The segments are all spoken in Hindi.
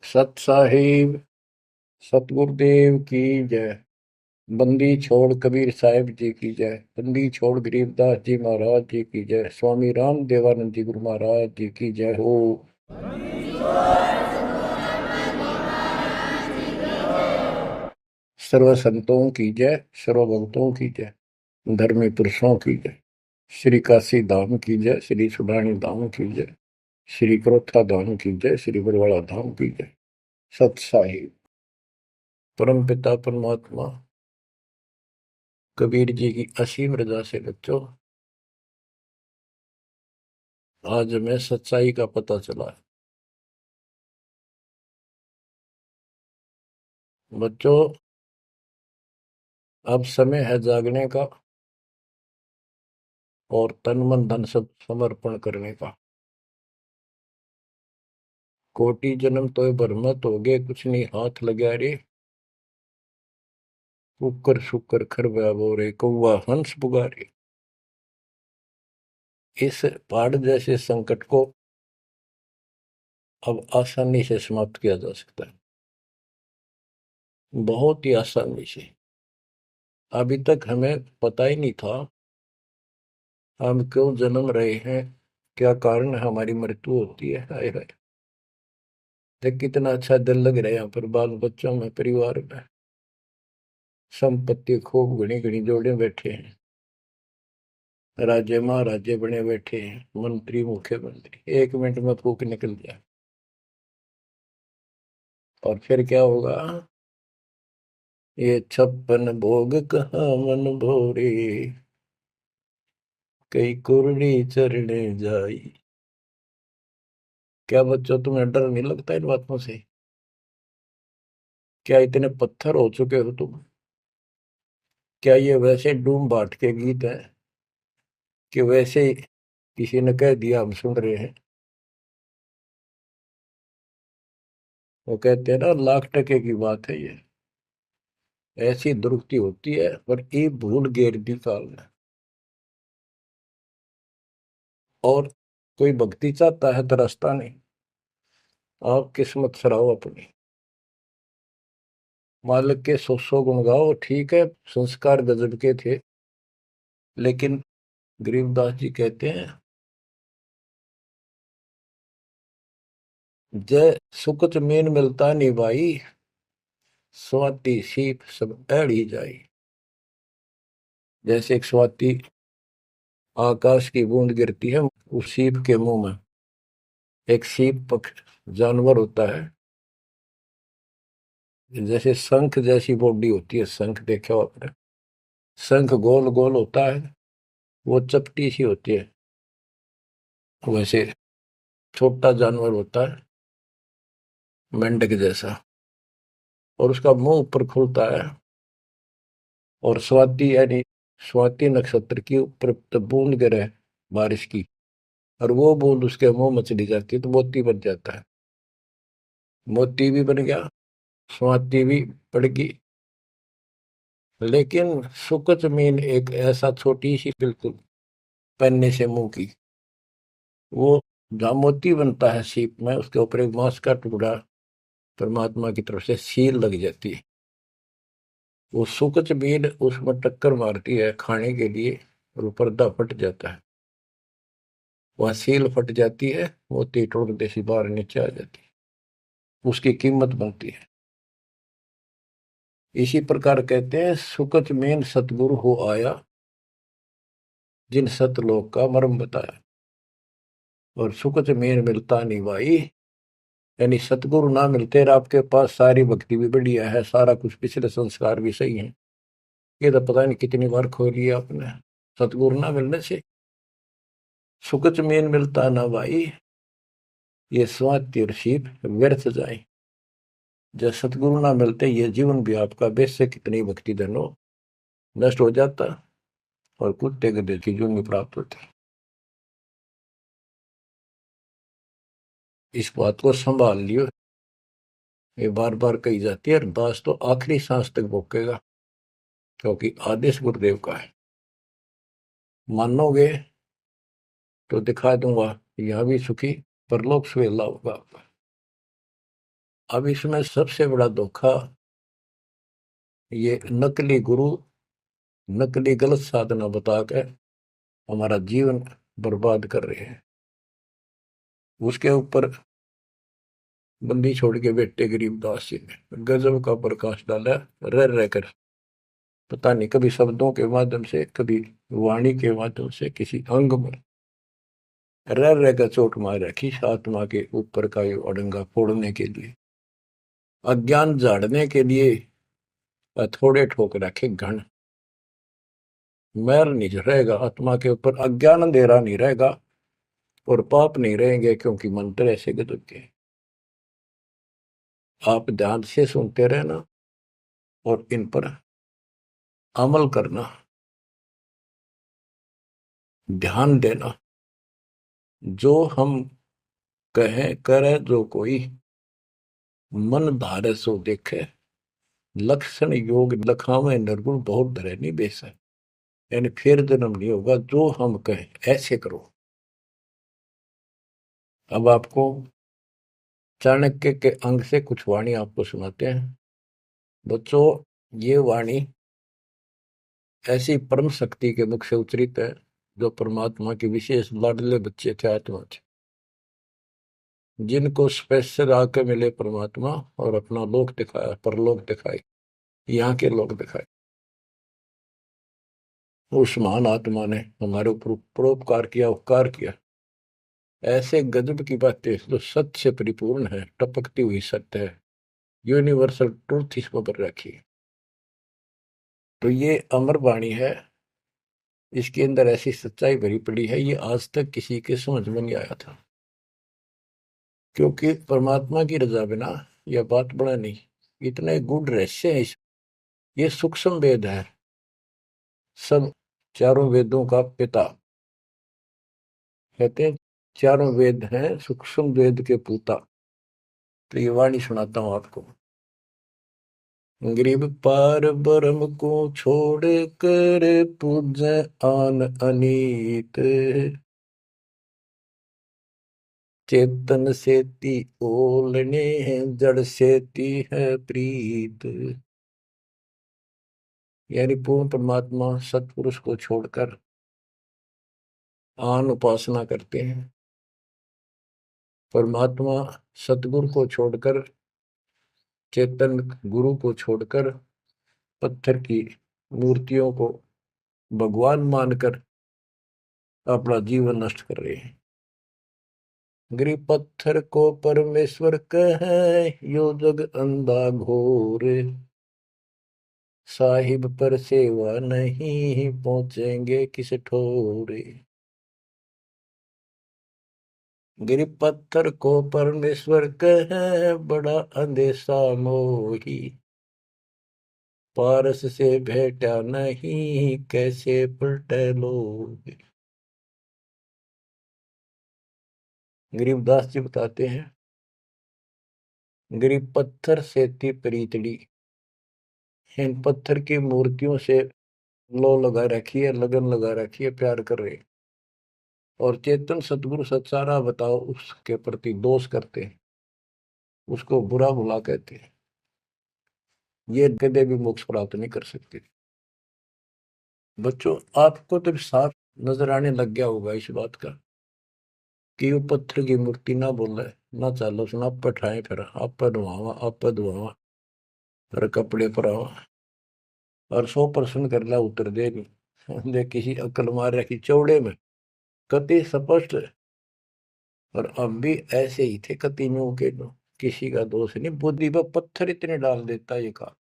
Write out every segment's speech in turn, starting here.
सत साहिब सतगुरुदेव की जय। बंदी छोड़ कबीर साहिब जी की जय। बंदी छोड़ गरीबदास जी महाराज जी की जय। स्वामी राम देवानंद जी गुरु महाराज जी की जय हो। सर्व संतों की जय, सर्व भक्तों की जय, धर्मी पुरुषों की जय। श्री काशी धाम की जय, श्री सुडानी धाम की जय, श्री क्रोथा धाम की जय, श्री बरवाड़ा धाम की जय। सत साहिब परम पिता परमात्मा कबीर जी की असीम रजा से बच्चों आज हमें सच्चाई का पता चला है। बच्चों अब समय है जागने का और तन मन धन सब समर्पण करने का। कोटि जन्म तो भरमत हो गए, कुछ नहीं हाथ लगा रे। कुकर शुकर खरबा बोरे, कौवा हंस पुगारे। इस पहाड़ जैसे संकट को अब आसानी से समाप्त किया जा सकता है, बहुत ही आसानी से। अभी तक हमें पता ही नहीं था हम क्यों जन्म रहे हैं, क्या कारण है हमारी मृत्यु होती है। हाय हाय, देख कितना अच्छा दिल लग रहा है यहाँ पर, बाल बच्चों में, परिवार में। संपत्ति खूब घनी घनी जोड़े बैठे हैं, राजे महाराजे बने बैठे हैं, मंत्री मुख्यमंत्री, 1 मिनट में फूक निकल जाए। और फिर क्या होगा? ये 56 भोग कहाँ मन भोरे, कई कुर्री चरणे जाई। क्या बच्चों तुम्हें डर नहीं लगता इन बातों से? क्या इतने पत्थर हो चुके हो तुम? क्या ये वैसे डूम बाट के गीत हैं कि वैसे ही किसी ने कह दिया हम सुन रहे हैं? वो कहते हैं ना, लाख टके की बात है ये। ऐसी दुरुक्ति होती है पर ये भूल गेर दी काल में। और कोई भक्ति चाहता है तो रास्ता नहीं। आप किस्मत सराहो अपनी, मालिक के 100 गुण गाओ, ठीक है संस्कार गजब के थे। लेकिन गरीबदास जी कहते हैं, जय सुकच मेन मिलता नहीं भाई, स्वाति सीप सब एड़ी जाई। जैसे एक स्वाति आकाश की बूंद गिरती है उस सीप के मुंह में। एक सीप पक्ष जानवर होता है, जैसे शंख जैसी बॉडी होती है। शंख देखा हो आपने? शंख गोल गोल होता है, वो चपटी सी होती है। वैसे छोटा जानवर होता है, मेंढक जैसा, और उसका मुंह ऊपर खुलता है। और स्वाति यानी स्वाति नक्षत्र की ऊपर जब बूंद गिरे बारिश की, और वो बूंद उसके मुंह में चली जाती है तो मोती बन जाता है। मोती भी बन गया, स्वाति भी पड़ गई। लेकिन सुकच मीन एक ऐसा छोटी सी, बिल्कुल पन्ने से मुंह की, वो जहाँ मोती बनता है सीप में, उसके ऊपर एक मांस का टुकड़ा परमात्मा की तरफ से सील लग जाती है। वो सुकच मीन उसमें टक्कर मारती है खाने के लिए, और वो पर्दा फट जाता है। वह सील फट जाती है, मोती टुकड़े से बाहर नीचे आ जाती है, उसकी कीमत बनती है। इसी प्रकार कहते हैं, सुकच मीन सतगुरु हो आया, जिन सतलोक का मर्म बताया। और सुकच मीन मिलता नहीं भाई, यानी सतगुरु ना मिलते और आपके पास सारी भक्ति भी बढ़िया है, सारा कुछ पिछले संस्कार भी सही है, ये तो पता नहीं कितनी बार खो लिया आपने। सतगुरु ना मिलने से सुकच मीन मिलता ना भाई, ये स्वाति और सीप व्यर्थ जाए। जब सतगुरु ना मिलते ये जीवन भी आपका बेशक कितनी भक्ति धन हो नष्ट हो जाता, और कुत्ते गधे की जून प्राप्त होती। इस बात को संभाल लियो, ये बार बार कही जाती है, अरदास तो आखिरी सांस तक भोगेगा, क्योंकि आदेश गुरुदेव का है। मानोगे तो दिखा दूंगा, यहाँ भी सुखी परलोक सुहेला होगा आपका। अब इसमें सबसे बड़ा धोखा ये नकली गुरु, नकली गलत साधना बता के हमारा जीवन बर्बाद कर रहे हैं। उसके ऊपर बंदी छोड़ के बेटे गरीबदास जी ने गजब का प्रकाश डाला, रह रहकर। पता नहीं कभी शब्दों के माध्यम से, कभी वाणी के माध्यम से, किसी अंग में रह रहकर चोट मार रखी आत्मा के ऊपर का ये अड़ंगा फोड़ने के लिए, अज्ञान झाड़ने के लिए। थोड़े ठोक रखे घन, मैल नहीं रहेगा आत्मा के ऊपर, अज्ञान अंधेरा नहीं रहेगा और पाप नहीं रहेंगे, क्योंकि मंत्र ऐसे गजब के। आप ध्यान से सुनते रहना और इन पर अमल करना, ध्यान देना। जो हम कहें करे जो कोई, मन धारे सो देखे, लक्षण योग लखावे निर्गुण बहुत धरे नहीं बेस है। यानी फिर जन्म नहीं होगा, जो हम कहें ऐसे करो। अब आपको चाणक्य के अंग से कुछ वाणी आपको सुनाते हैं। बच्चों, ये वाणी ऐसी परम शक्ति के मुख से उच्चरित है, जो परमात्मा के विशेष लाडले बच्चे थे, आत्मा थे, जिनको स्पेशल आके मिले परमात्मा और अपना लोक दिखाया, परलोक दिखाई, यहाँ के लोक दिखाए। उस महान आत्मा ने हमारे ऊपर परोपकार किया, उपकार किया। ऐसे गजब की बातें जो सत्य से परिपूर्ण है, टपकती हुई सत्य है, यूनिवर्सल ट्रूथ इसको पर रखी। तो ये अमर वाणी है, इसके अंदर ऐसी सच्चाई भरी पड़ी है, ये आज तक किसी के समझ में नहीं आया था। क्योंकि परमात्मा की रजा बिना यह बात बड़ा नहीं। इतने गूढ़ रहस्य है ये सूक्ष्म वेद है, सब चारों वेदों का पिता कहते हैं। चारों वेद हैं सूक्ष्म वेद के पूता। तो ये वाणी सुनाता हूं आपको। गरीब पार ब्रह्म को छोड़ कर पूजे आन अनीत, चेतन सेती ओलने जड़ सेती है प्रीत। यानी पूर्ण परमात्मा सतपुरुष को छोड़कर आन उपासना करते हैं। परमात्मा सतगुरु को छोड़कर, चेतन गुरु को छोड़कर पत्थर की मूर्तियों को भगवान मानकर अपना जीवन नष्ट कर रहे हैं। गरीब पत्थर को परमेश्वर कहे, यो जग अंधा घोर, साहिब पर सेवा नहीं पहुंचेंगे किस ठोरे। गरीब पत्थर को परमेश्वर कहे, बड़ा अंदेशा मोही, पारस से भेटा नहीं कैसे पलटे लोग। गरीबदास जी बताते हैं, गरीब पत्थर से थी प्रीतड़ी, इन पत्थर की मूर्तियों से लो लगा रखी है, लगन लगा रखी है, प्यार कर रहे। और चेतन सतगुरु सत्सारा बताओ उसके प्रति दोष करते हैं, उसको बुरा भुला कहते हैं। ये कदे भी मोक्ष प्राप्त नहीं कर सकते। बच्चों, आपको तो साफ नजर आने लग गया होगा इस बात का कि वो पत्थर की मूर्ति ना बोले, ना चालो सुना, आप पठाए फिर आप पर धुआवा, आप पर धुआवा, फिर कपड़े पर आवा और 100% कर ला उतर दे नहीं। दे किसी अकल मार रखी चौड़े में, कति स्पष्ट। और अब भी ऐसे ही थे कति नो के नो, किसी का दोष नहीं, बुद्धि पर पत्थर इतने डाल देता ये का।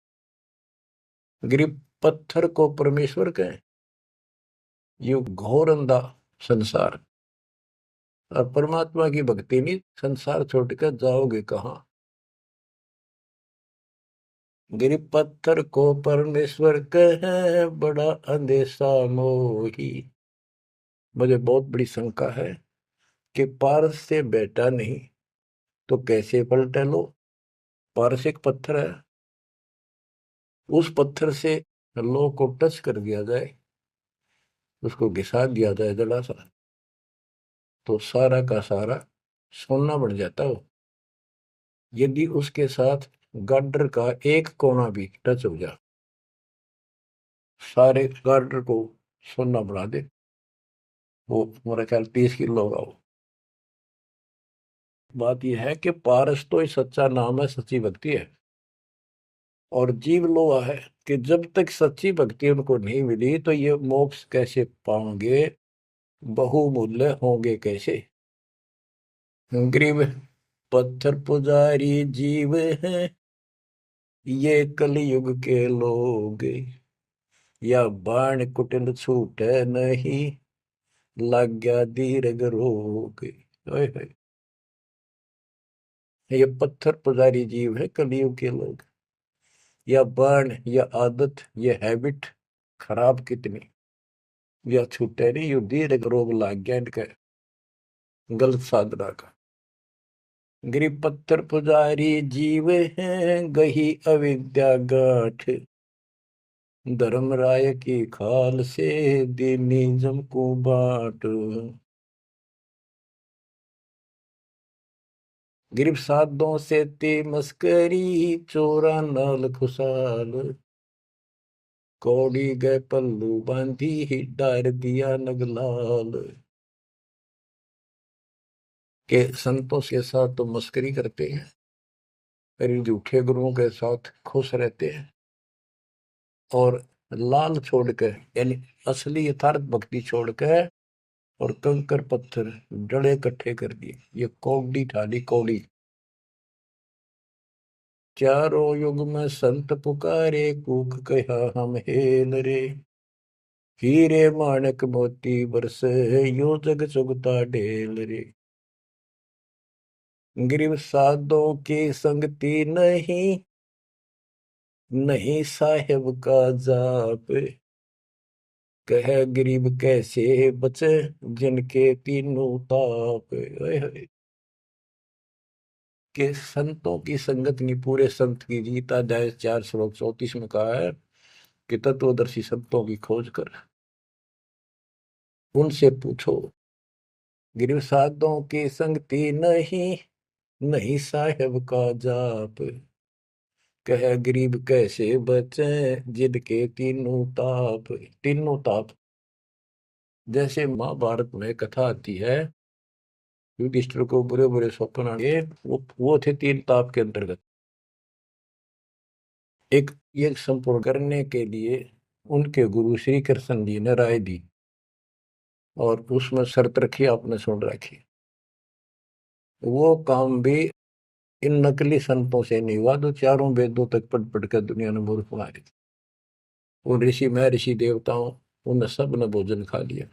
गरीब पत्थर को परमेश्वर कहें, ये घोर अंधा संसार। और परमात्मा की भक्ति नहीं, संसार छोड़कर जाओगे कहाँ। गिर पत्थर को परमेश्वर कहे, बड़ा अंदेशा मोही। मुझे बहुत बड़ी शंका है कि पारस से बेटा नहीं तो कैसे पलटे लो। पारस एक पत्थर है, उस पत्थर से लो को टच कर दिया जाए, उसको घिसा दिया जाए जरा सा, तो सारा का सारा सोना बन जाता हो। यदि उसके साथ गार्डर का एक कोना भी टच हो जाए, सारे गार्डर को सोना बना दे, वो मेरा ख्याल 30 किलो होगा वो। बात यह है कि पारस तो ही सच्चा नाम है, सच्ची भक्ति है। और जीव लोहा है कि जब तक सच्ची भक्ति उनको नहीं मिली तो ये मोक्ष कैसे पाएंगे, बहुमूल्य होंगे कैसे। गरीब पत्थर पुजारी जीव हैं ये कलयुग के लोग, या बाण कुटिल छूटे नहीं, लग गया दीर्घ रोग। ओए होए, ये पत्थर पुजारी जीव है कलयुग के लोग, या बाण या आदत ये हैबिट खराब कितनी, या छूटे नहीं, यू दीर्घ रोग लग गया इनके गलत साधना का। गरीब पत्थर पुजारी जीव हैं गही अविद्या गाठ, धर्म राय की खाल से दीनी जम को बाट। गिरब साधों से ते मस्करी, चोरा नाल खुशाल, कौड़ी गए पल्लू बांधी ही डार दिया नगलाल। के संतों के साथ तो मस्करी करते हैं, फिर झूठे गुरुओं के साथ खुश रहते हैं, और लाल छोड़कर यानी असली यथार्थ भक्ति छोड़कर और कंकर पत्थर डले इकट्ठे कर दिए, ये कौड़ी ठाली कौड़ी। चारों युग में संत पुकारे, कूक कहा हम हेल रे, हीरे माणक मोती बरसे यो जग चुगता ढेल रे। गरीब साधों की संगति नहीं, नहीं साहेब का जाप, कह गरीब कैसे बचे जिनके तीनों ताप। ओए होए, के संतों की संगत नहीं, पूरे संत की गीता अध्याय 4 श्लोक 34 में कहा है कि तत्वदर्शी संतों की खोज कर उनसे पूछो। गिरव साधों की संगति नहीं, नहीं साहेब का जाप, कह गरीब कैसे बचे जिनके तीनों ताप। तीनों ताप, जैसे महाभारत में कथा आती है, युधिष्ठिर को बुरे बुरे स्वप्न आए, वो थे तीन ताप के अंतर्गत। एक ये संपूर्ण करने के लिए उनके गुरु श्री कृष्ण जी ने राय दी, और उसमें शर्त रखी, आपने सुन रखी। वो काम भी इन नकली संतों से नहीं हुआ जो चारों वेदों तक पढ़ पढ़ कर दुनिया ने मूर्ख बनाए। उन ऋषि में ऋषि देवताओं, उन सब ने भोजन खा लिया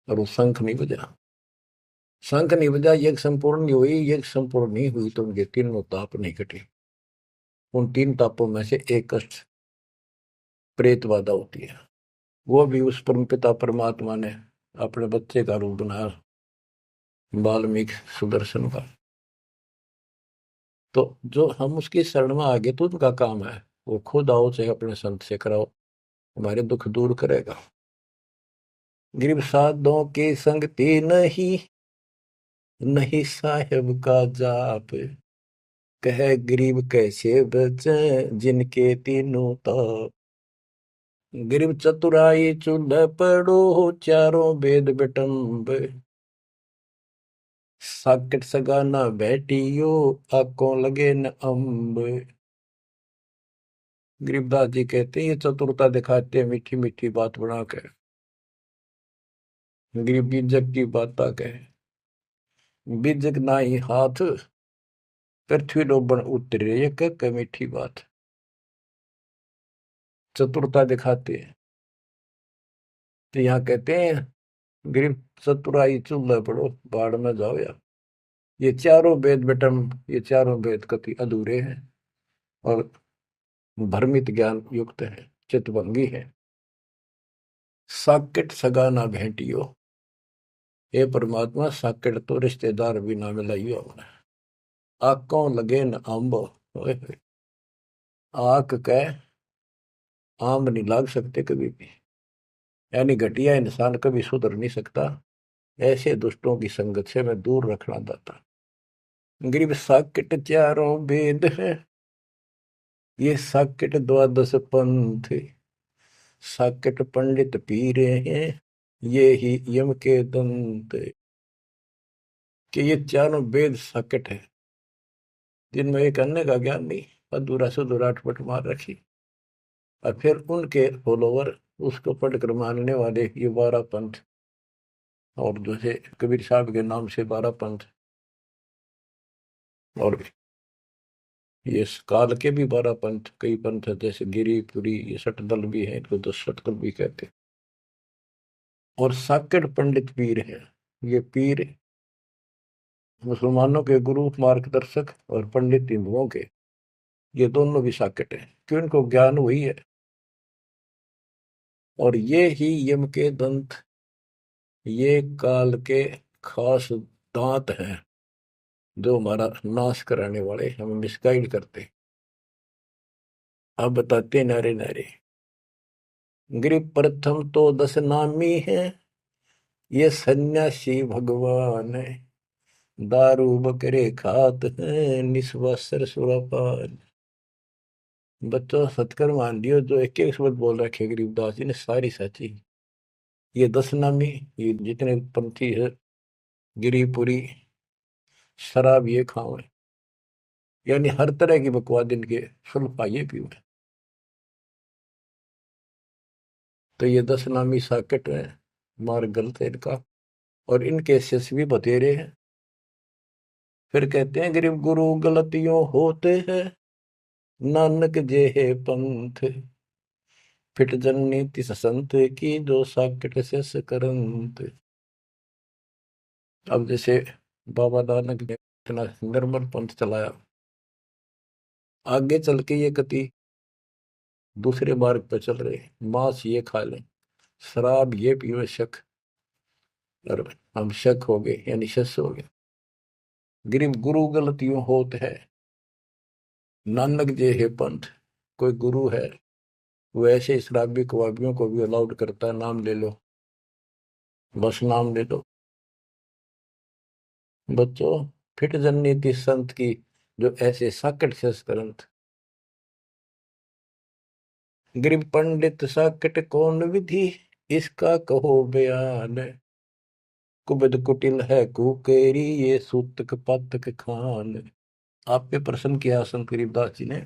और वो शंख नहीं बजा। शंख नहीं बजा, यज्ञ संपूर्ण नहीं हुई, यज्ञ संपूर्ण नहीं हुई तो उनके तीनों ताप नहीं कटे। उन तीन तापों में से एक कष्ट प्रेत बाधा होती है, वो भी उस परम पिता परमात्मा ने अपने बच्चे का रूप बनाया, वाल्मीकि सुदर्शन का। तो जो हम उसकी शरण में आगे तो उनका काम है, वो खुद आओ चाहे अपने संत से कराओ, हमारे दुख दूर करेगा। गरीब साधों की संगति नहीं, नहीं साहेब का जाप, कह गरीब कैसे बचे जिनके तीनों ताप। गरीब चतुराई चूल्हे पड़ो, चारों वेद बिटम्ब, साकिट सगाना बैठियो, आंखों लगे न अम्ब। गरीबदास जी कहते हैं ये चतुरता दिखाते हैं मीठी मीठी बात बना कर, गरीब बीजक की बात कहे, बीजक ना ही हाथ, पृथ्वी डोबन उतरे, ये कह मीठी बात। चतुरता दिखाते हैं, तो यहाँ कहते हैं गरीब चतुराई चूल्हे पड़ो, बाढ़ में जाओ यार। ये चारों वेद बेटम, ये चारों वेद कति अधूरे हैं और भ्रमित ज्ञान युक्त है, चितभंगी है। साकेट सगा ना भेंटियो, हे परमात्मा साकेट तो रिश्तेदार भी ना मिलाइयो हमने। आंखों लगे न आंब, आंख कह आम नहीं लाग सकते कभी भी, यानी घटिया इंसान कभी सुधर नहीं सकता। ऐसे दुष्टों की संगत से मैं दूर रखना चाहता। गरीब साकेट चारों वेद है, ये साकेट द्वादश पंथ, साकेट पंडित पीरे हैं, ये ही यम के दंत। कि ये चारों वेद साकेट है, जिनमें एक अन्य का ज्ञान नहीं, अधूरा सुधूरा अटपट मार रखी। और फिर उनके फॉलोवर उसको पढ़कर मानने वाले ये 12 पंथ, और जैसे कबीर साहब के नाम से 12 पंथ, और ये काल के भी 12 पंथ, कई पंथ है, जैसे गिरिपुरी, ये सटदल भी है, इनको तो सटदल भी कहते हैं। और साकेट पंडित पीर है, ये पीर मुसलमानों के गुरु मार्गदर्शक और पंडित हिंदुओं के, ये दोनों भी साकेट है, क्यों इनको ज्ञान वही है। और ये ही यम के दंत, ये काल के खास दांत हैं, जो हमारा नाश कराने वाले, हमें मिसगाइड करते। अब बताते नारे नारे। गिरि प्रथम तो 10 नामी है, ये सन्यासी भगवान है, दारू बकरे खात है, निस्वासर सुरापान। बच्चों सत्कर मान लियो, जो एक एक शब्द बोल रखे गरीबदास जी ने सारी सच्ची। ये 10 नामी, ये जितने पंथी है, गिरिपुरी, शराब ये खाओ, यानी हर तरह की बकवाद इनके सुल्फा ये पीओ। तो ये 10 नामी साकेट है, मार्ग गलत है इनका, और इनके शिष्य भी बतेरे हैं। फिर कहते हैं गरीब गुरु गलतियों होते हैं, नानक जे है पंथ, फिट जननी तिस संत की, जो साकेट शिष करंत। अब जैसे बाबा नानक ने इतना निर्मल पंथ चलाया, आगे चल के ये कति दूसरे मार्ग पर चल रहे, मांस ये खा लें, शराब ये पीवे शक, और हम शक हो गए यानी शस हो गए। गरीब गुरु गलतियों होत है, नानक जे है पंथ, कोई गुरु है वो ऐसे शराबी कबाबियों को भी अलाउड करता है, नाम ले लो, बस नाम ले लो। बच्चों फिट जननीति संत की, जो ऐसे साकट शस करंत। गरीब पंडित साकट कौन विधि, इसका कहो बयान, कुबद कुटिल है कुकेरी, ये सूतक पातक खान। आप पे प्रश्न किया संत गरीबदास जी ने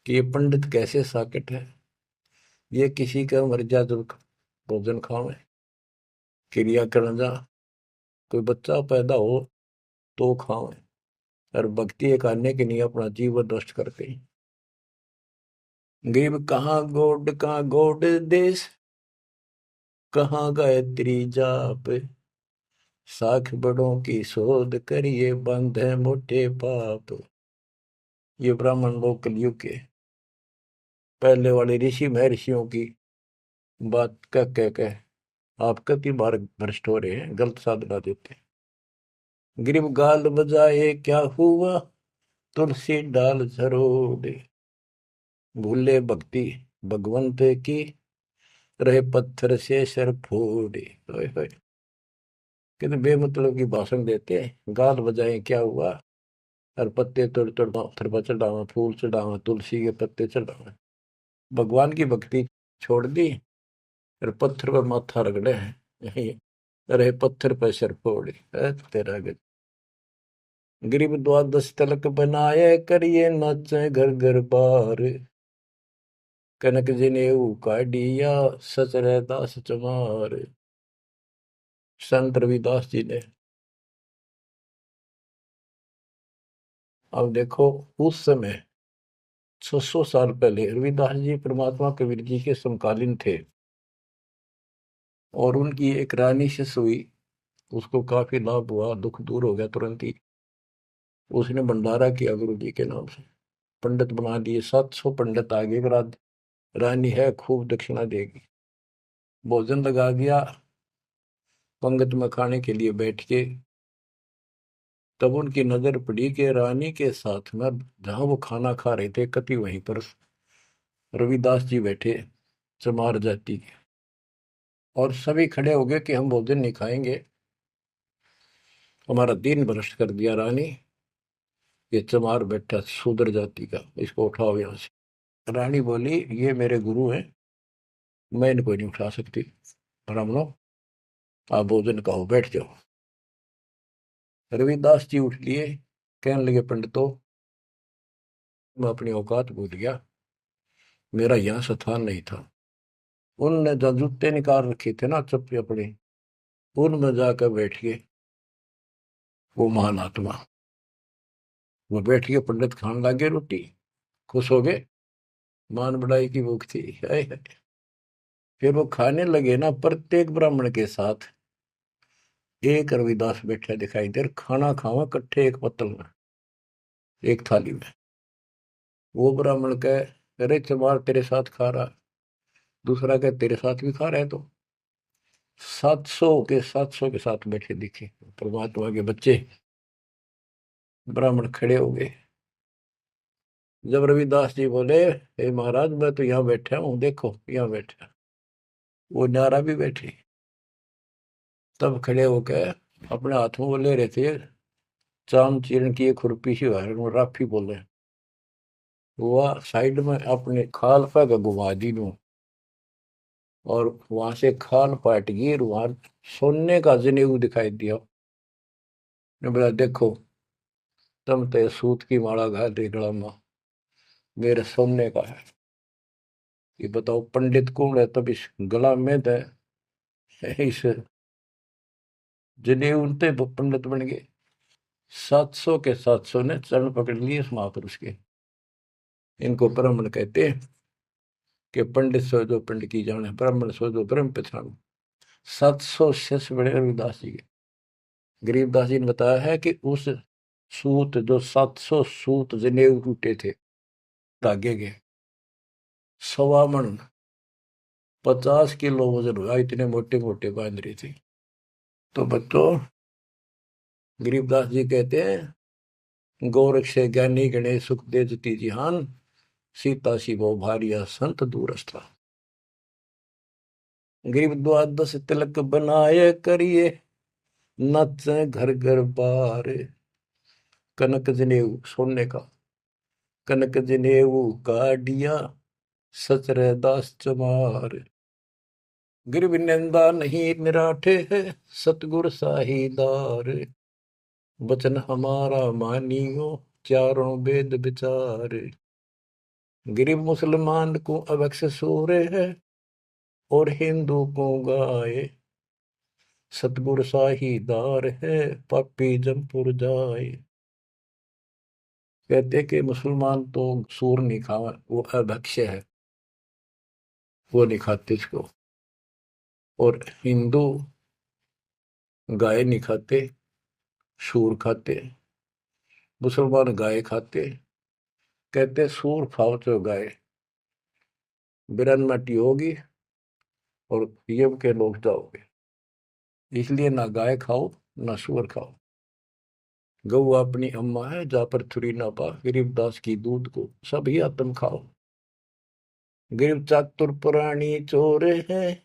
कि ये पंडित कैसे साकेट है, ये किसी का मर्यादा भोजन खावे, क्रिया करना जा, कोई बच्चा पैदा हो तो खावे, और भक्ति करने के लिए अपना जीवन नष्ट करते हैं। गरीब कहाँ गोड देश, कहाँ गायत्री जाप, साख बड़ों की शोध करिए, बंद है मोटे पाप। ये ब्राह्मण लोग कलयुग के पहले वाले ऋषि महर्षियों की बात कह आप कति बार भ्रष्ट हो रहे हैं, गलत साधना देते हैं। गिरिब गाल बजाए क्या हुआ, तुलसी डाल झरोड़े, भूले भक्ति भगवंत की, रहे पत्थर से सर फोड़े। कितने बेमतलब की भाषण देते हैं, गाल बजाए क्या हुआ, और पत्ते तोड़ तोड़ पत्थर पर चढ़ावा, फूल चढ़ावा, तुलसी के पत्ते चढ़ावा, भगवान की भक्ति छोड़ दी, और पत्थर पर माथा रगड़े हैं, यही रहे पत्थर पर सर फोड़े। तेरा गज गरीब द्वादश तलक बनाए, करिए नाचे घर घर बार, कनक जनेऊ काढ़िया, सच दास चमार। संत रविदास जी ने, अब देखो उस समय 600 साल पहले रविदास जी परमात्मा कबीर जी के समकालीन थे, और उनकी एक रानी शिष्य हुई, उसको काफी लाभ हुआ, दुख दूर हो गया तुरंत ही। उसने भंडारा किया गुरु जी के नाम से, पंडित बना दिए, 700 पंडित आगे, रानी है खूब दक्षिणा देगी, भोजन लगा दिया, पंगत में खाने के लिए बैठ के। तब उनकी नजर पड़ी कि रानी के साथ में जहां वो खाना खा रहे थे, कति वहीं पर रविदास जी बैठे, चमार जाति के। और सभी खड़े हो गए कि हम भोजन नहीं खाएंगे, हमारा दिन भ्रष्ट कर दिया रानी। ये चमार बैठा शूद्र जाति का, इसको उठाओ यहाँ से। रानी बोली ये मेरे गुरु हैं, मैं इनको नहीं उठा सकती। ब्राह्मणों आप भोजन खाओ, बैठ जाओ। रविदास जी उठ लिए, कहने लगे पंडितों मैं अपनी औकात भूल गया, मेरा यहाँ स्थान नहीं था। उनने जो जूते निकाल रखे थे ना चप्पे अपने, उनमें जाकर बैठ गए वो महान आत्मा। वो बैठ के पंडित खाने लगे रोटी, खुश हो गए, मान बढ़ाई की भूख थी। हाय हाय। फिर वो खाने लगे ना, प्रत्येक ब्राह्मण के साथ एक रविदास बैठा दिखाई दे, खाना खावा कट्ठे एक पत्तल में, एक थाली में। वो ब्राह्मण कहे अरे चमार तेरे साथ खा रहा, दूसरा कहे तेरे साथ भी खा रहा है। तो 700 के साथ बैठे दिखे परमात्मा के बच्चे। ब्राह्मण खड़े हो गए। जब रविदास जी बोले हे महाराज मैं तो यहाँ बैठा हूँ, देखो यहाँ बैठा, वो न्यारा भी बैठे। तब खड़े होकर अपने हाथ में वो ले रहे थे चाम चीरण की एक खुरपी सी राफी बोले, वो साइड में अपने खाल पर घुमा दी दूं, और वहां से खाल पाट गई, वहां सोने का जनेऊ दिखाई दिया। ने बोला देखो तुम तो सूत की माला घाल रही गला में, मेरे सोने का है। ये बताओ पंडित कौन है, तब इस गला में तो इस जनेऊ उनते पंडित बन गए। 700 के 700 ने चरण पकड़ लिए इस महापुरुष के। इनको ब्राह्मण कहते हैं कि पंडित सो जो पंडित की जाने, ब्राह्मण सो जो ब्रह्म पहचान। 700 शिष्य बड़े रविदास जी के। गरीबदास जी ने बताया है कि उस सूत जो 700 सूत जनेऊ टूटे थे धागे के, 1.25 मन 50 किलो वजन हुआ, इतने मोटे मोटे बांध रही थी। तो बच्चों गरीबदास जी कहते हैं गोरख से ज्ञानी गणेश सुख दे जती जिहान, सीता शिवो भारिया संत दूरस्था। गरीब द्वादश तिलक बनाए करिए, नचे घर घर बार। कनक जनेऊ सोने का, कनक जनेऊ काडिया सचरे दास चमार। गिरव निंदा नहीं निराठे है, सतगुर साहीदार। वचन हमारा मानियो, चारों वेद विचार। गरीब मुसलमान को अवक्ष सूरे है, और हिंदू को गाए। सतगुर साहीदार है, पापी जमपुर जाए। कहते कि मुसलमान तो सूर नहीं खावा, वो अभक्ष्य है, वो नहीं खाते इसको। और हिंदू गाय नहीं खाते, सूर खाते। मुसलमान गाय खाते। कहते सूर खाओ तो गाय बिरन मटी होगी और यम के लोग जाओगे, इसलिए ना गाय खाओ ना सूअर खाओ। गऊ अपनी अम्मा है, जा पर थुरी ना पा, गरीबदास की दूध को सभी आत्म खाओ। गरीब चातुर पुरानी चोर है,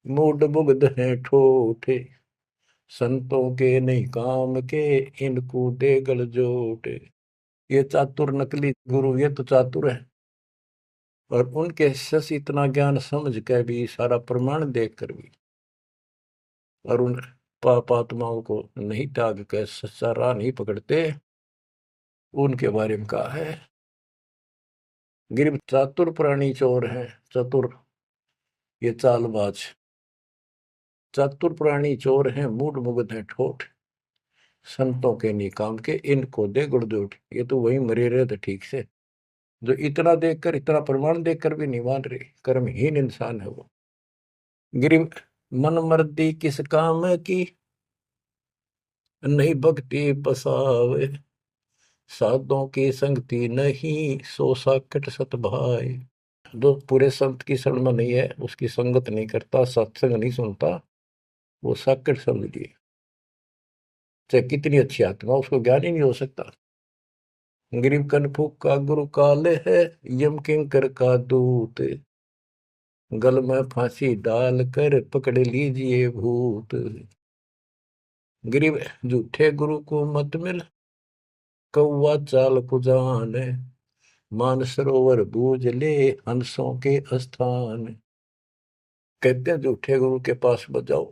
मूड मुग्ध है ठोठे। संतों के नहीं काम के, इनको दे गल जोटे। ये चातुर नकली गुरु ये तो चातुर है, और उनके शिष्य इतना ज्ञान समझ के भी, सारा प्रमाण देख कर भी, और उन पाप आत्माओं को नहीं त्याग कर सच्चा राह नहीं पकड़ते। उनके बारे में कहा है गिर चातुर प्राणी चोर है। चतुर ये चालबाज, चातुर प्राणी चोर हैं, मूड मुग्ध है ठोठ। संतों के नहीं काम के, इनको दे गुड़जोट। ये तो वही मरे रहे थे ठीक से, जो इतना देखकर, इतना प्रमाण देखकर भी नहीं मान रहे, कर्महीन इंसान है वो। गिरी मन मर्दी किस काम की, नहीं भक्ति पसावे। साधों की संगति नहीं, सो साकट सत भाई। जो पूरे संत की शरण में नहीं है, उसकी संगत नहीं करता, सत्संग नहीं सुनता, वो साकट समझ लिए। चाहे कितनी अच्छी आत्मा, उसको ज्ञान ही नहीं हो सकता। गरीब कनफूक का गुरु काले है, यम किंकर का दूत। गल में फांसी डाल कर पकड़ लीजिए भूत। गरीब झूठे गुरु को मत मिल, कौवा चाल कुजान, मानसरोवर बूझ ले हंसों के स्थान। कहते हैं झूठे गुरु के पास बजाओ,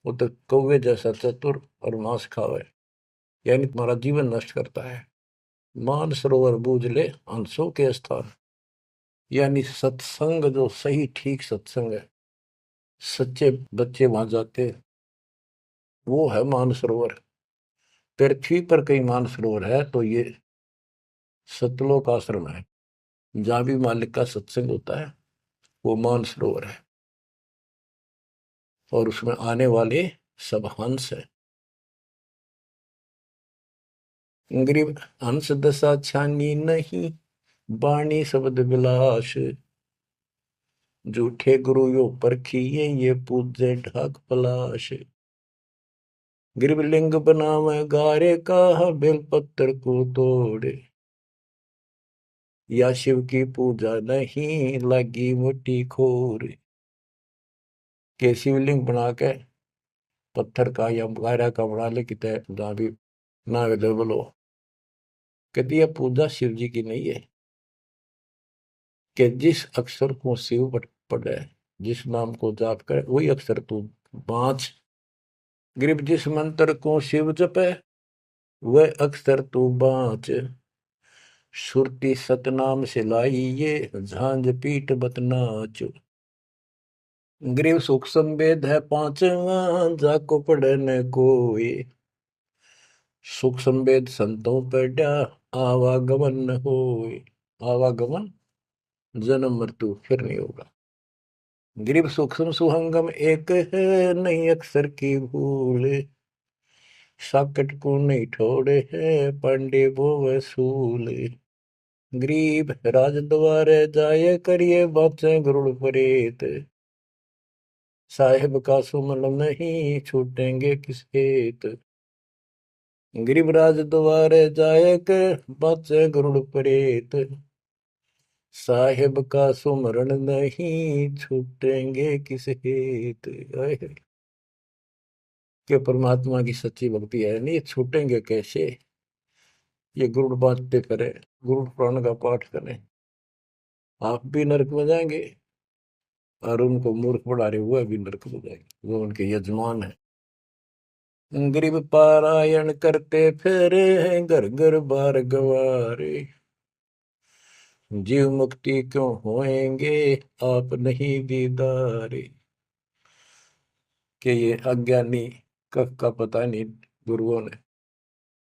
वो तो कौवे जैसा चतुर और मांस खावे, यानी तुम्हारा जीवन नष्ट करता है। मानसरोवर बूझ ले हंसों के स्थान, यानी सत्संग जो सही ठीक सत्संग है, सच्चे बच्चे वहां जाते, वो है मानसरोवर। पृथ्वी पर कई मानसरोवर है, तो ये सतलोक आश्रम है, जहां भी मालिक का सत्संग होता है, वो मानसरोवर है। और उसमें आने वाले सब हंस है। गरीब हंस दशा छानी नहीं, बाणी शब्द विलास। झूठे गुरु यो परखिए, ये पूजे ढाक पलाश। गरीब लिंग बनावे गारे का, बेलपत्र को तोड़े। या शिव की पूजा नहीं, लगी मोटी खोर। के शिवलिंग बना के पत्थर का या गारा का बना ले, कितने जहां भी ना अवेलेबल हो, कहती है पूजा शिव जी की नहीं है। कि जिस अक्षर को शिव पढ़े, जिस नाम को जाप करे, वही अक्षर तू बाँच। गरीब जिस मंत्र को शिव जपे, वह अक्षर तू बाँच। सुरती सतनाम से लाई ये, झांझ पीठ बतनाच। गरीब सुख संवेद है पांचवा, जाको पढ़े न कोई। सुख संवेद संतों पढ़ा, आवागमन न होए। आवागमन जन्म मृत्यु फिर नहीं होगा। गरीब सूक्ष्म सुहंगम एक है, नहीं अक्षर की भूल। साकट को नहीं ठोड़े है, पांडे वो वसूल। गरीब राज द्वारे जाए करिए, बातें गरुड़ परेत। साहेब का सुमन नहीं, छूटेंगे किस हेत। गरीब राज द्वारे जाए कर, बातें गरुड़ परेत। साहेब का सुमरण नहीं, छूटेंगे किस हेत। कि परमात्मा की सच्ची भक्ति है नहीं, छूटेंगे कैसे। ये गुरुड़ बांटते करें, गुरुड़ पुराण का पाठ करें, आप भी नरक में जाएंगे, और उनको मूर्ख बना रहे हुए भी नरक में जाएंगे, वो उनके यजमान है। गरीब पारायण करते फिरे हैं, घर घर बार गवारे। जीव मुक्ति क्यों होएंगे, आप नहीं दीदारे। कि ये अज्ञानी का पता नहीं, गुरुओं ने,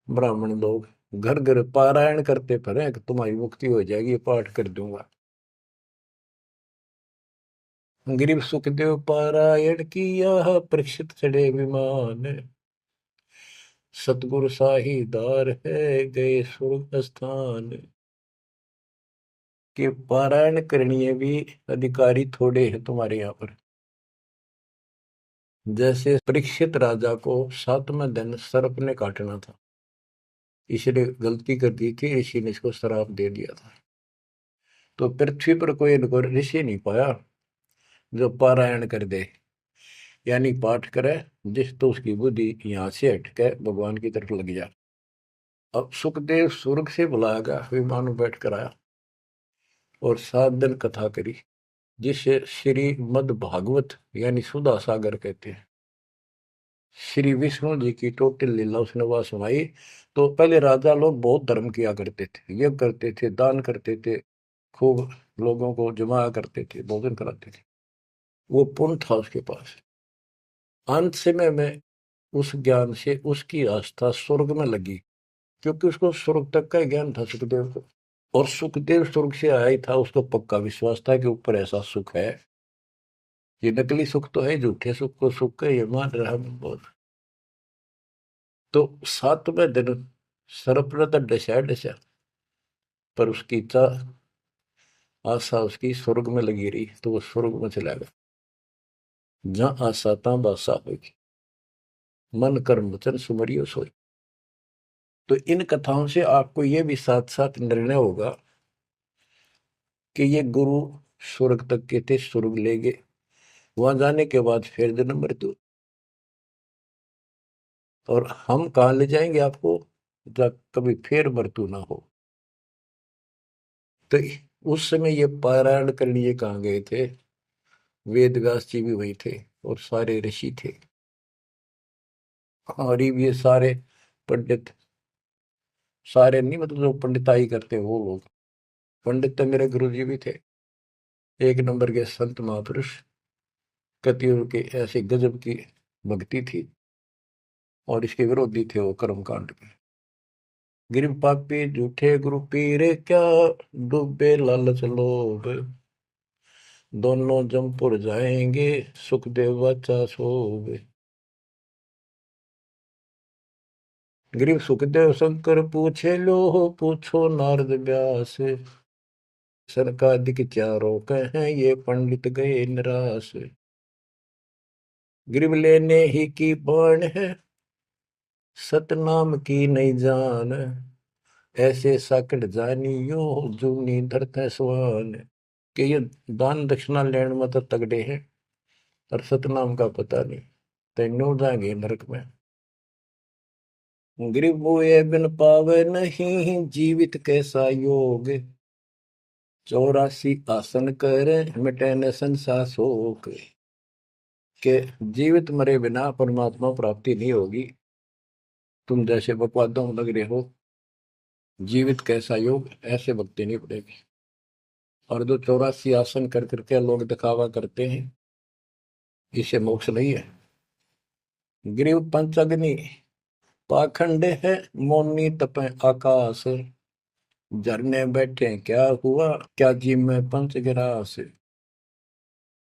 ब्राह्मण लोग घर घर पारायण करते फिरे कि तुम्हारी मुक्ति हो जाएगी, पाठ कर दूंगा। गरीब सुखदेव पारायण किया, परीक्षित चढ़े विमान। सतगुरु साहीदार है, गए स्वर्ग स्थान। कि पारायण करनी भी अधिकारी थोड़े हैं तुम्हारे यहाँ पर। जैसे परीक्षित राजा को 7वें दिन सर्प ने काटना था, इसने गलती कर दी थी, ऋषि ने इसको श्राप दे दिया था। तो पृथ्वी पर कोई इनको ऋषि नहीं पाया जो पारायण कर दे, यानी पाठ करे, जिस तो उसकी बुद्धि यहाँ से हटके भगवान की तरफ लग जा। अब सुखदेव स्वर्ग से बुलाया गया, विमान में बैठ कर आया और 7 दिन कथा करी, जिसे श्रीमद् भागवत यानी सुधा सागर कहते हैं। श्री विष्णु जी की टोटल लीला उसने वह सुनाई। तो पहले राजा लोग बहुत धर्म किया करते थे, यज्ञ करते थे, दान करते थे, खूब लोगों को जमा करते थे, भोजन कराते थे, वो पुण्य था उसके पास। अंत समय में उस ज्ञान से उसकी आस्था स्वर्ग में लगी, क्योंकि उसको स्वर्ग तक का ज्ञान था सुखदेव को। और सुखदेव स्वर्ग से आया ही था, उसको पक्का विश्वास था कि ऊपर ऐसा सुख है। ये नकली सुख तो है, झूठे सुख को सुख है ये मान रहा बहुत। तो 7वें दिन सर्प ने तो डसा डसा, पर उसकी इच्छा आशा उसकी स्वर्ग में लगी रही, तो वो स्वर्ग में चला गया। जहां आशा तहां बासा होगी, मन कर्म वचन सुमरियो सोई। तो इन कथाओं से आपको ये भी साथ साथ निर्णय होगा कि ये गुरु स्वर्ग तक के थे, स्वर्ग ले गए, वहां जाने के बाद फिर जन्म मृत्यु। और हम कहाँ ले जाएंगे आपको, जब कभी फिर मृत्यु ना हो। तो उस समय ये पारायण करने ये कहाँ गए थे? वेद व्यास जी भी वही थे और सारे ऋषि थे, और ये सारे पंडित, सारे नहीं मतलब जो पंडिताई करते वो लोग। पंडित तो मेरे गुरु जी भी थे, एक नंबर के संत महापुरुष। कतियों की ऐसी गजब की भक्ति थी, और इसके विरोधी थे वो कर्म कांड के। गिर पापी झूठे गुरु पीर क्या, डूबे लालच लोभ, दोनों जमपुर जाएंगे, सुखदेव वाचा सोवे। ग्रीव सुखदेव शंकर पूछे लो, पूछो नारद व्यास, सनकादिक चारों कहें ये पंडित गए निराश। ग्रीव लेने ही की बाण है, सतनाम की नहीं जान, ऐसे साकट जानियो, जूनी धरते स्वान। कि ये दान दक्षिणा लेने में तो तगड़े हैं, और सतनाम का पता नहीं, तेनों जाएंगे नरक में। ग्रीव बोए बिन पावे नहीं, जीवित कैसा योग, 84 आसन करे, मिटे न संसार शोक। के जीवित मरे बिना परमात्मा प्राप्ति नहीं होगी। तुम जैसे बकवादों में लग रहे हो, जीवित कैसा योग, ऐसे भक्ति नहीं पड़ेगी। और जो 84 आसन कर करके लोग दिखावा करते हैं, इसे मोक्ष नहीं है। ग्रीव पंचअग्नि पाखंड है, मौनी तपे आकाश, झरने बैठे क्या हुआ, क्या जी में पंच गिरास।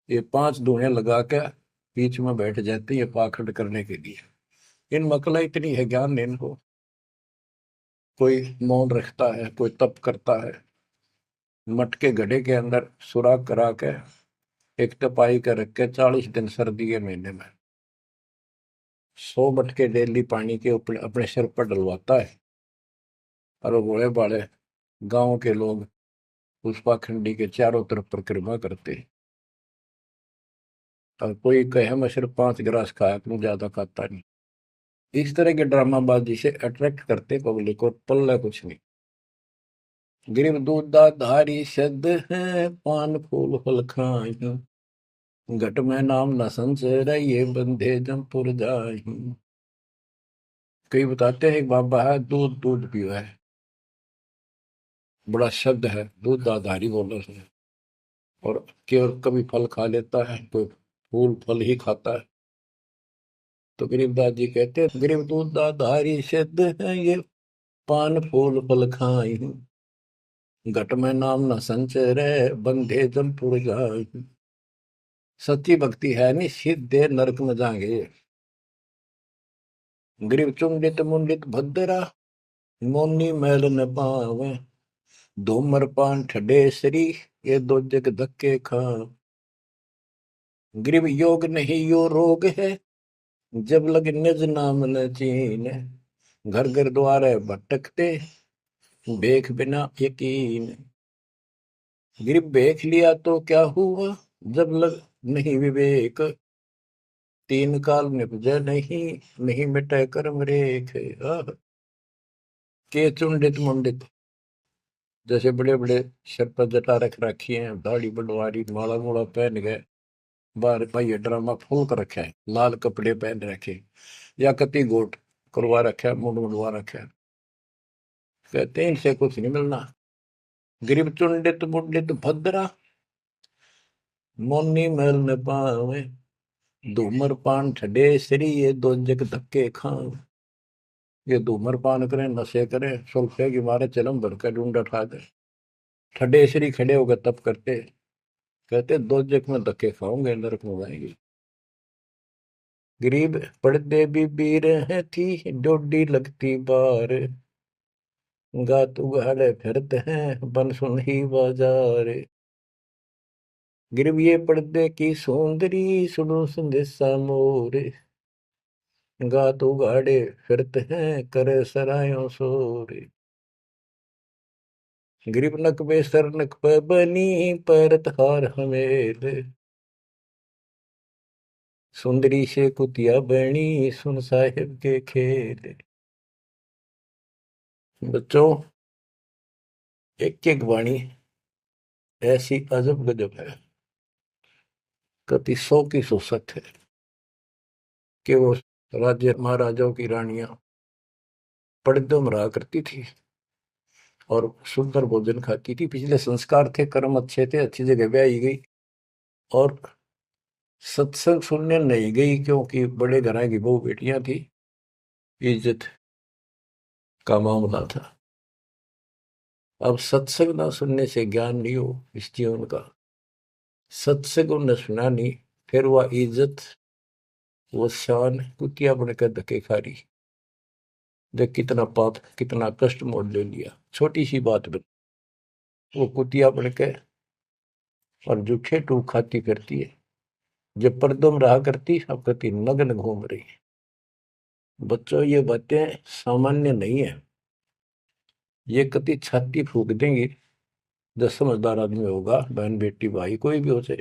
ये 5 धुएं लगा के बीच में बैठ जाते हैं, ये पाखंड करने के लिए। इन मकला इतनी है ज्ञान नहीं इनको। कोई मौन रखता है, कोई तप करता है, मटके घड़े के अंदर सुराख करा के एक तपाई कर रख के 40 दिन सर्दी के महीने में 100 मटके डेली पानी के ऊपर अपने सिर पर डलवाता है, और वो बड़े बड़े गांव के लोग उस पाखंडी के चारों तरफ परिक्रमा करते हैं। और कोई कहे मैं सिर्फ 5 गिलास खाया, तुम ज्यादा खाता नहीं। इस तरह के ड्रामाबाजी से अट्रैक्ट करते पब्लिक, और पल्ला कुछ नहीं। गिरिव दूधा धारी शब्द है, पान फूल फल खाई, घट में नाम न संचर, ये बंधे जमपुर जाई। कई बताते हैं एक बाबा है, दूध दूध पियो है, बड़ा शब्द है, दूध दाधारी बोलो से। और केवल कभी फल खा लेता है, कोई फूल फल ही खाता है। तो गरीबदास जी कहते हैं, गरीब दूध दाधारी सिद्ध है, ये पान फूल फल खाई, घट में नाम न संचरे, बंधे जमपुर जाई। सच्ची भक्ति है नहीं, सीधे नरक में जाएंगे। गरीब चुंडित मुंडित भद्रा, मोनी मैल न पावे, धूमर पान ठडेसरी, ये दो जग धक्के खा। गरीब योग नहीं यो रोग है, जब लग निज नाम न चीन, घर घर द्वारे भटकते, देख बिना यकीन। गरीब देख लिया तो क्या हुआ, जब लग नहीं विवेक, 3 काल निपजे नहीं, नहीं मिटे कर्म रेख। के चुंडित मुंडित, जैसे बड़े बड़े सिर पर जटा रख रखी है, दाढ़ी बंडवारी, माला मोला पहन गए, बाहर भाई ड्रामा फूल कर रखा है, लाल कपड़े पहन रखे, या कति गोट करवा रखा है, मुंड मुंडवा रखा है। कहते हैं इनसे कुछ नहीं मिलना। गरीब चुंडित मुंडित भद्रा, मोनी मैल न पावे, धूमर पान ठडे श्री, ये दो जग धक्के खाओ। ये धूमर पान करें, नशे करें, सुल्फे की मारे चलम भर कर ढूंढ उठा दे, ठडे श्री खड़े होकर तप करते, कहते 2 जग में धक्के खाओगे, नरक में जाएंगे। गरीब पड़ते भी पीर है थी, डोडी लगती बार, गात उगाड़े फिरते हैं, बन सुन ही बाजार। गिरव ये पर्दे की सौंदरी, सुनो संदेशा मोर, गात उगाड़े फिरते हैं, करे सरायों सोर। गिरिव नक में सर नक पे बनी, पैरत हार हमेल, सुंदरी से कुतिया बनी, सुन साहिब के खेल। बच्चों, एक एक वाणी ऐसी अजब गजब है, कति 100 की 100 सत्य है कि वो राज्य महाराजाओं की रानियां पर्दों में रहा करती थी और सुंदर भोजन खाती थी। पिछले संस्कार थे, कर्म अच्छे थे, अच्छी जगह ब्याही गई और सत्संग सुनने नहीं गई क्योंकि बड़े घरां की बहू बेटियां थी, इज्जत का मामला था। अब सत्संग ना सुनने से ज्ञान नहीं हो इस जीवन का, सत्संग उन्हें सुना नहीं, फिर वह इज्जत वो शान कुतिया बनकर धक्के खा रही। देख कितना पाप, कितना कष्ट मोल ले लिया छोटी सी बात बन, वो कुतिया बन के और जूठे टूक खाती करती है। जब पर्दों में रहा करती अब कहती नग्न घूम रही है। बच्चों, ये बातें सामान्य नहीं है, ये कति छाती फूक देंगी। जो समझदार आदमी होगा, बहन बेटी भाई कोई भी हो जाए,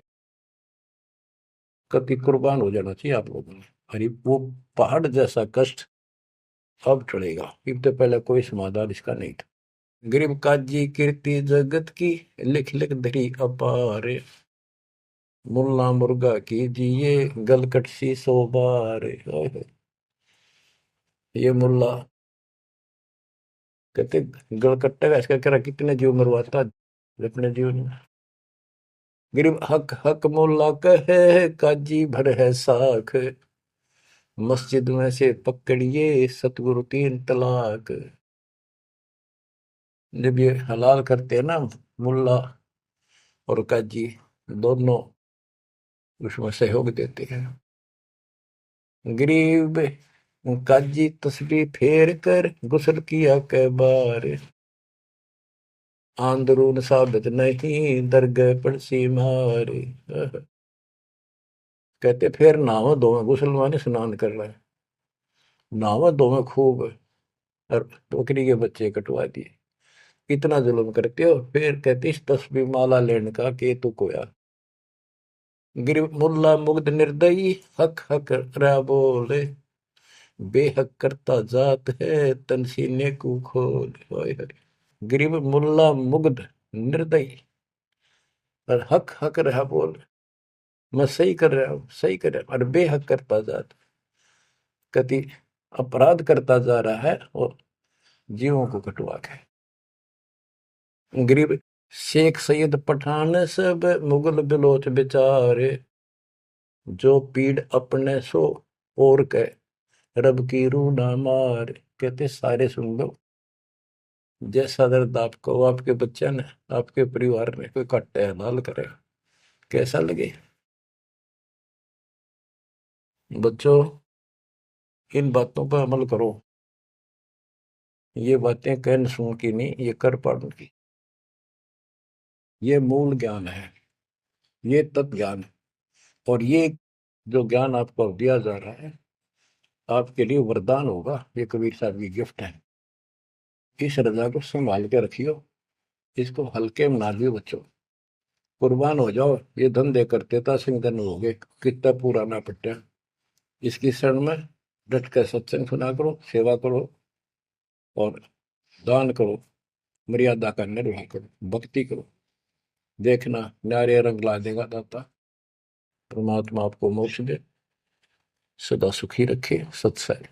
कति कुर्बान हो जाना चाहिए आप लोगों ने। अरे वो पहाड़ जैसा कष्ट अब चढ़ेगा, इससे पहले कोई समाधान इसका नहीं था। गरीब काजी कीर्ति जगत की, लिख लिख धरी अपार, मुल्ला मुर्गा कीजिए गलकट सी 100 बार। ये मुल्ला कहते गलकट्टा का इसका करा कितने जीव मरवाता अपने जीवन में। गरीब हक हक मुल्ला कहे काजी भर है साख, मस्जिद में से पकड़िए सतगुरु 3 तलाक। जब ये हलाल करते हैं ना मुल्ला और काजी दोनों उसमें सहयोग देते हैं। गरीब काजी तस्बीह फेर कर गुस्ल किया कै बार, आंदरून साबित नहीं दरगह पड़सी मार। कहते फिर नहावा धोवे, गुस्ल माने स्नान कर रहा है, नहावा धोवे खूब और बकरी के बच्चे कटवा दिए। इतना जुल्म करते हो, फिर कहते इस तस्बीह माला लेने का के तू कोया। गिर मुल्ला मुग्ध निर्दयी हक हक रा बोले, बेहक करता जात है तन सीने को खोल। गरीब मुल्ला मुग्ध निर्दयी और हक हक रहा बोल, मैं सही कर रहा हूं, सही कर रहा हूं, और बेहक करता जात, कति अपराध करता जा रहा है और जीवों को कटवा के। गरीब शेख सैयद पठान सब मुगल बिलोच बेचारे, जो पीड़ अपने सो और के रब की रूह ना मार। कहते सारे सुन लो, जैसा दर्द आपको आपके बच्चे ने आपके परिवार में कोई कट्टे हलाल करे, कैसा लगे। बच्चों, इन बातों पर अमल करो। ये बातें कहन सुन की नहीं, ये कर पाड़न की। ये मूल ज्ञान है, ये तत्व ज्ञान है, और ये जो ज्ञान आपको दिया जा रहा है आपके लिए वरदान होगा। ये कबीर साहब की गिफ्ट है। इस रजा को संभाल के रखियो, इसको हल्के में ना लियो बच्चों, कुर्बान हो जाओ। ये धंधे करते था सिंगन हो गए, कितना पुराना पट्टा। इसकी शरण में डट कर सत्संग सुना करो, सेवा करो और दान करो, मर्यादा का निर्वाह करो, भक्ति करो। देखना न्यारे रंग ला देगा दाता। परमात्मा आपको मोक्ष दे, सदा सुखी रखे। सत्संग।